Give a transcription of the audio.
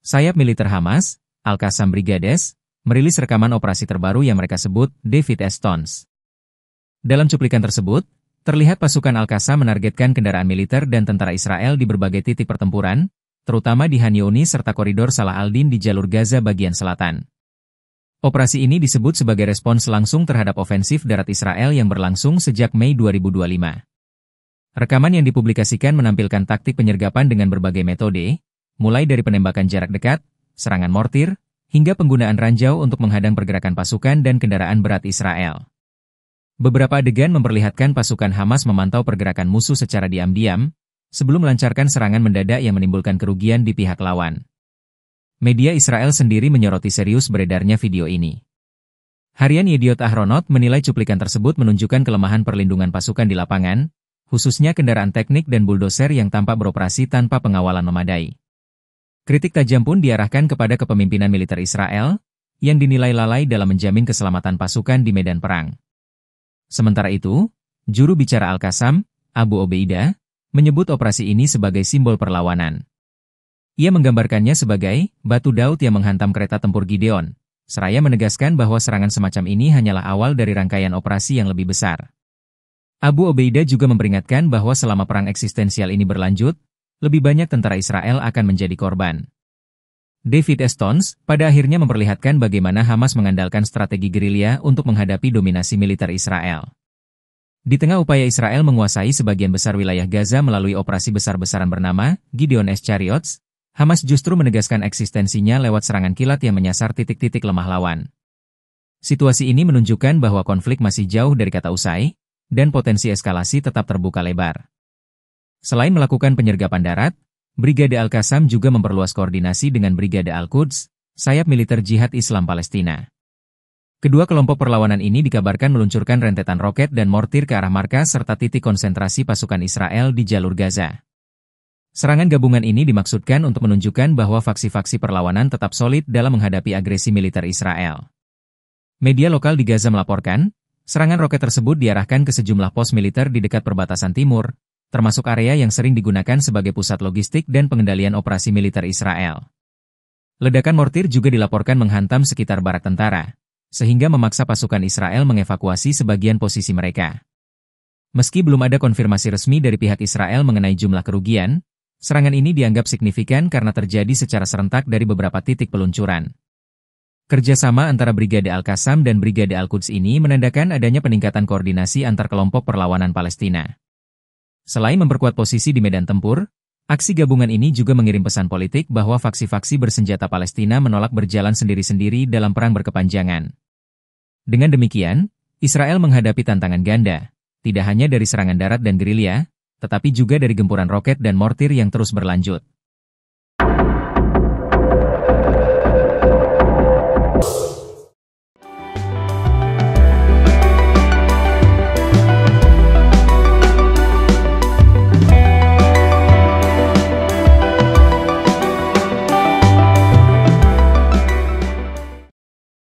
Sayap militer Hamas, Al-Qassam Brigades, merilis rekaman operasi terbaru yang mereka sebut David Stones. Dalam cuplikan tersebut, terlihat pasukan Al-Qassam menargetkan kendaraan militer dan tentara Israel di berbagai titik pertempuran, terutama di Khan Younis serta koridor Salah al-Din di jalur Gaza bagian selatan. Operasi ini disebut sebagai respons langsung terhadap ofensif darat Israel yang berlangsung sejak Mei 2025. Rekaman yang dipublikasikan menampilkan taktik penyergapan dengan berbagai metode, mulai dari penembakan jarak dekat, serangan mortir, hingga penggunaan ranjau untuk menghadang pergerakan pasukan dan kendaraan berat Israel. Beberapa adegan memperlihatkan pasukan Hamas memantau pergerakan musuh secara diam-diam, sebelum melancarkan serangan mendadak yang menimbulkan kerugian di pihak lawan. Media Israel sendiri menyoroti serius beredarnya video ini. Harian Yediot Ahronot menilai cuplikan tersebut menunjukkan kelemahan perlindungan pasukan di lapangan, khususnya kendaraan teknik dan buldoser yang tampak beroperasi tanpa pengawalan memadai. Kritik tajam pun diarahkan kepada kepemimpinan militer Israel, yang dinilai lalai dalam menjamin keselamatan pasukan di medan perang. Sementara itu, juru bicara Al-Qassam, Abu Obeidah, menyebut operasi ini sebagai simbol perlawanan. Ia menggambarkannya sebagai batu Daud yang menghantam kereta tempur Gideon, seraya menegaskan bahwa serangan semacam ini hanyalah awal dari rangkaian operasi yang lebih besar. Abu Obeidah juga memperingatkan bahwa selama perang eksistensial ini berlanjut, lebih banyak tentara Israel akan menjadi korban. David Stones pada akhirnya memperlihatkan bagaimana Hamas mengandalkan strategi gerilya untuk menghadapi dominasi militer Israel. Di tengah upaya Israel menguasai sebagian besar wilayah Gaza melalui operasi besar-besaran bernama Gideon Chariots, Hamas justru menegaskan eksistensinya lewat serangan kilat yang menyasar titik-titik lemah lawan. Situasi ini menunjukkan bahwa konflik masih jauh dari kata usai, dan potensi eskalasi tetap terbuka lebar. Selain melakukan penyergapan darat, Brigade Al-Qassam juga memperluas koordinasi dengan Brigade Al-Quds, sayap militer Jihad Islam Palestina. Kedua kelompok perlawanan ini dikabarkan meluncurkan rentetan roket dan mortir ke arah markas serta titik konsentrasi pasukan Israel di jalur Gaza. Serangan gabungan ini dimaksudkan untuk menunjukkan bahwa faksi-faksi perlawanan tetap solid dalam menghadapi agresi militer Israel. Media lokal di Gaza melaporkan, serangan roket tersebut diarahkan ke sejumlah pos militer di dekat perbatasan timur, termasuk area yang sering digunakan sebagai pusat logistik dan pengendalian operasi militer Israel. Ledakan mortir juga dilaporkan menghantam sekitar barak tentara, sehingga memaksa pasukan Israel mengevakuasi sebagian posisi mereka. Meski belum ada konfirmasi resmi dari pihak Israel mengenai jumlah kerugian, serangan ini dianggap signifikan karena terjadi secara serentak dari beberapa titik peluncuran. Kerjasama antara Brigade Al-Qassam dan Brigade Al-Quds ini menandakan adanya peningkatan koordinasi antar kelompok perlawanan Palestina. Selain memperkuat posisi di medan tempur, aksi gabungan ini juga mengirim pesan politik bahwa faksi-faksi bersenjata Palestina menolak berjalan sendiri-sendiri dalam perang berkepanjangan. Dengan demikian, Israel menghadapi tantangan ganda, tidak hanya dari serangan darat dan gerilya, tetapi juga dari gempuran roket dan mortir yang terus berlanjut.